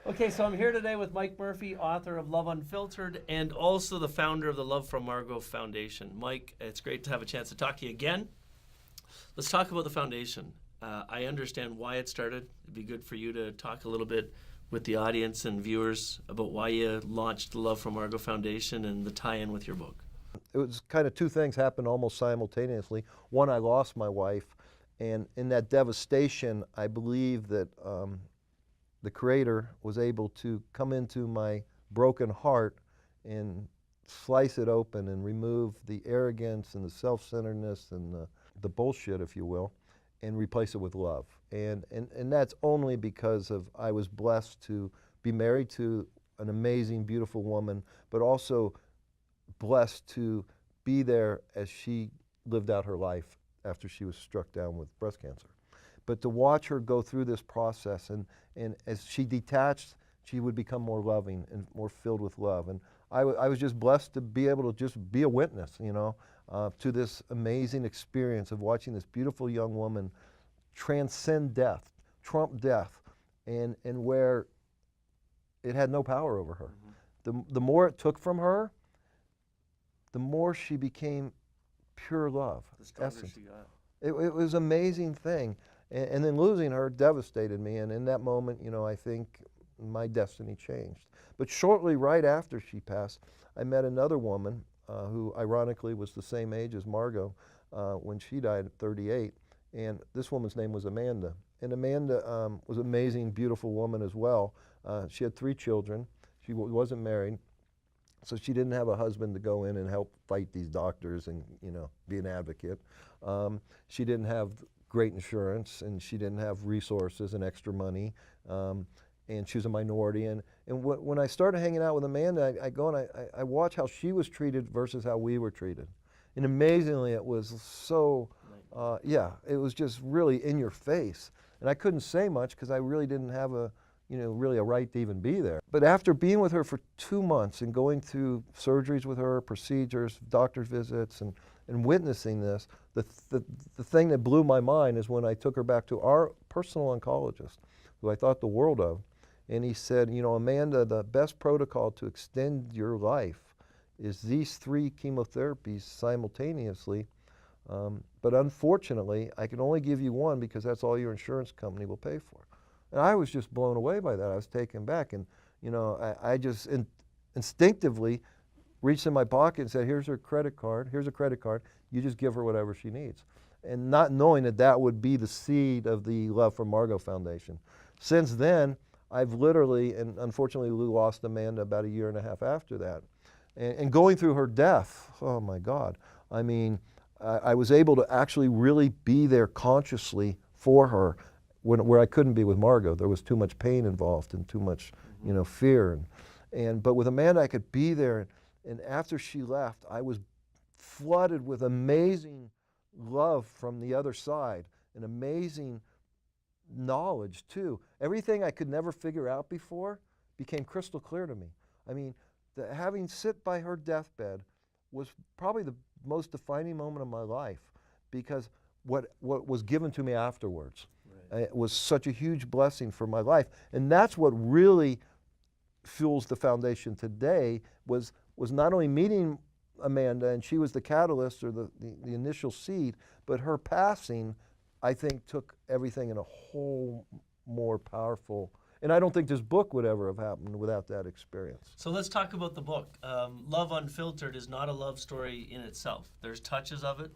Okay, so I'm here today with Mike Murphy, author of Love Unfiltered, and also the founder of the Love from Margot Foundation. Mike, it's great to have a chance to talk to you again. Let's talk about the foundation. I understand why it started. It'd be good for you to talk a little bit with the audience and viewers about why you launched the Love from Margot Foundation and the tie-in with your book. It was kind of two things happened almost simultaneously. One, I lost my wife, and in that devastation, I believe that the Creator was able to come into my broken heart and slice it open and remove the arrogance and the self-centeredness and the bullshit, if you will, and replace it with love. And that's only because of I was blessed to be married to an amazing, beautiful woman, but also blessed to be there as she lived out her life after she was struck down with breast cancer. But to watch her go through this process, and as she detached, she would become more loving and more filled with love. And I was just blessed to be able to just be a witness, to this amazing experience of watching this beautiful young woman transcend death, trump death, and where it had no power over her. The more it took from her, the more she became pure love. The stronger essence. she got. It was an amazing thing. And then losing her devastated me. And in that moment, I think my destiny changed. But shortly right after she passed, I met another woman who ironically was the same age as Margot when she died at 38. And this woman's name was Amanda. And Amanda was an amazing, beautiful woman as well. She had 3 children. She wasn't married. So she didn't have a husband to go in and help fight these doctors and, be an advocate. She didn't have great insurance, and she didn't have resources and extra money. And she was a minority. And when I started hanging out with Amanda, I go and I watch how she was treated versus how we were treated. And amazingly, it was so, it was just really in your face. And I couldn't say much because I really didn't have really a right to even be there. But after being with her for 2 months and going through surgeries with her, procedures, doctor's visits, and witnessing this, the thing that blew my mind is when I took her back to our personal oncologist, who I thought the world of, and he said, Amanda, the best protocol to extend your life is these 3 chemotherapies simultaneously, but unfortunately, I can only give you one because that's all your insurance company will pay for. And I was just blown away by that. I was taken back, and I just instinctively reached in my pocket and said, here's her credit card, here's a credit card, you just give her whatever she needs. And not knowing that that would be the seed of the Love for Margot Foundation. Since then, I've literally, and unfortunately we lost Amanda about 1.5 years after that. And going through her death, oh my God, I mean, I was able to actually really be there consciously for her where I couldn't be with Margot. There was too much pain involved and too much, fear. But with Amanda, I could be there. And after she left, I was flooded with amazing love from the other side and amazing knowledge too. Everything I could never figure out before became crystal clear to me. I mean, having sit by her deathbed was probably the most defining moment of my life, because what was given to me afterwards. It was such a huge blessing for my life. And that's what really fuels the foundation today, was not only meeting Amanda, and she was the catalyst or the initial seed, but her passing, I think, took everything in a whole more powerful. And I don't think this book would ever have happened without that experience. So let's talk about the book. Love Unfiltered is not a love story in itself. There's touches of it.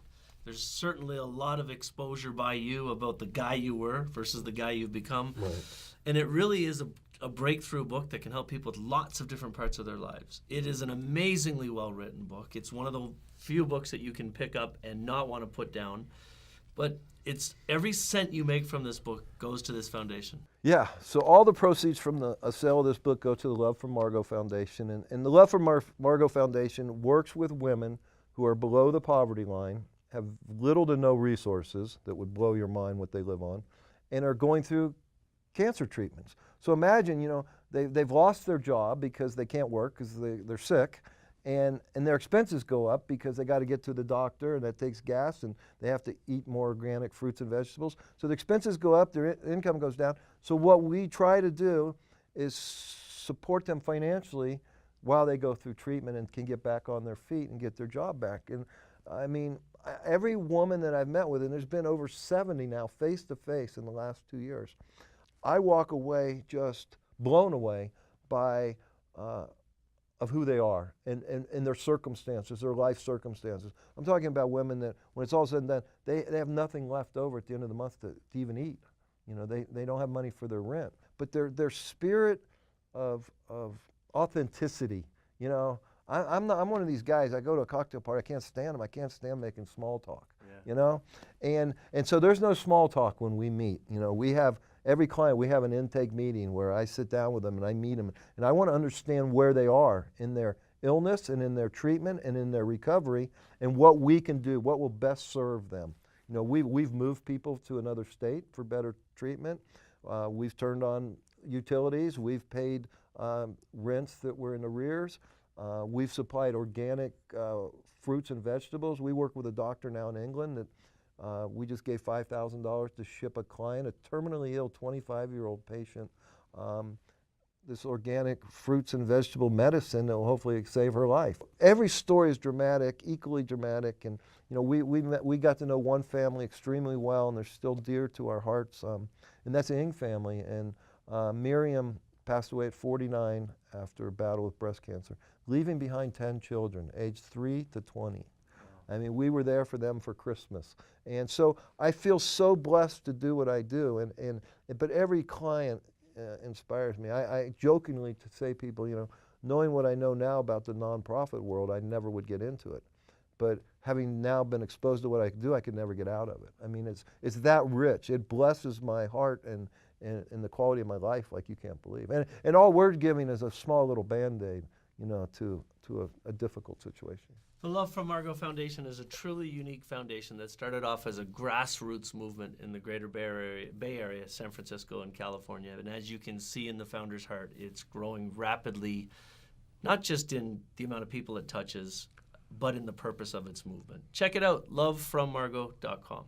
There's certainly a lot of exposure by you about the guy you were versus the guy you've become. Right. And it really is a breakthrough book that can help people with lots of different parts of their lives. It is an amazingly well-written book. It's one of the few books that you can pick up and not want to put down. But it's every cent you make from this book goes to this foundation. Yeah, so all the proceeds from the sale of this book go to the Love for Margot Foundation. And the Love for Margot Foundation works with women who are below the poverty line, have little to no resources that would blow your mind what they live on, and are going through cancer treatments. So imagine, they've lost their job because they can't work because they're sick, and their expenses go up because they got to get to the doctor, and that takes gas, and they have to eat more organic fruits and vegetables. So the expenses go up, their income goes down. So what we try to do is support them financially while they go through treatment and can get back on their feet and get their job back. And I mean, every woman that I've met with, and there's been over 70 now face to face in the last 2 years, I walk away just blown away by of who they are and their circumstances, their life circumstances. I'm talking about women that when it's all said and done, they have nothing left over at the end of the month to even eat. You know, they don't have money for their rent. But their spirit of authenticity, you know, I'm one of these guys, I go to a cocktail party, I can't stand them. I can't stand making small talk, you know? And so there's no small talk when we meet. You know, we have, every client, we have an intake meeting where I sit down with them and I meet them. And I want to understand where they are in their illness and in their treatment and in their recovery and what we can do, what will best serve them. You know, we've moved people to another state for better treatment. We've turned on utilities. We've paid rents that were in arrears. We've supplied organic fruits and vegetables. We work with a doctor now in England that we just gave $5,000 to ship a client, a terminally ill 25-year-old patient, this organic fruits and vegetable medicine that will hopefully save her life. Every story is dramatic, equally dramatic, and you know, we got to know one family extremely well, and they're still dear to our hearts, and that's the Ng family. And Miriam passed away at 49 after a battle with breast cancer, leaving behind 10 children, aged 3 to 20. I mean, we were there for them for Christmas. And so I feel so blessed to do what I do, but every client inspires me. I jokingly to say people, you know, knowing what I know now about the nonprofit world, I never would get into it. But having now been exposed to what I do, I could never get out of it. I mean, it's that rich. It blesses my heart and the quality of my life like you can't believe. And all we're giving is a small little Band-Aid, you know, to a difficult situation. The Love from Margot Foundation is a truly unique foundation that started off as a grassroots movement in the greater Bay Area, San Francisco and California. And as you can see in the founder's heart, it's growing rapidly, not just in the amount of people it touches, but in the purpose of its movement. Check it out, lovefrommargot.com.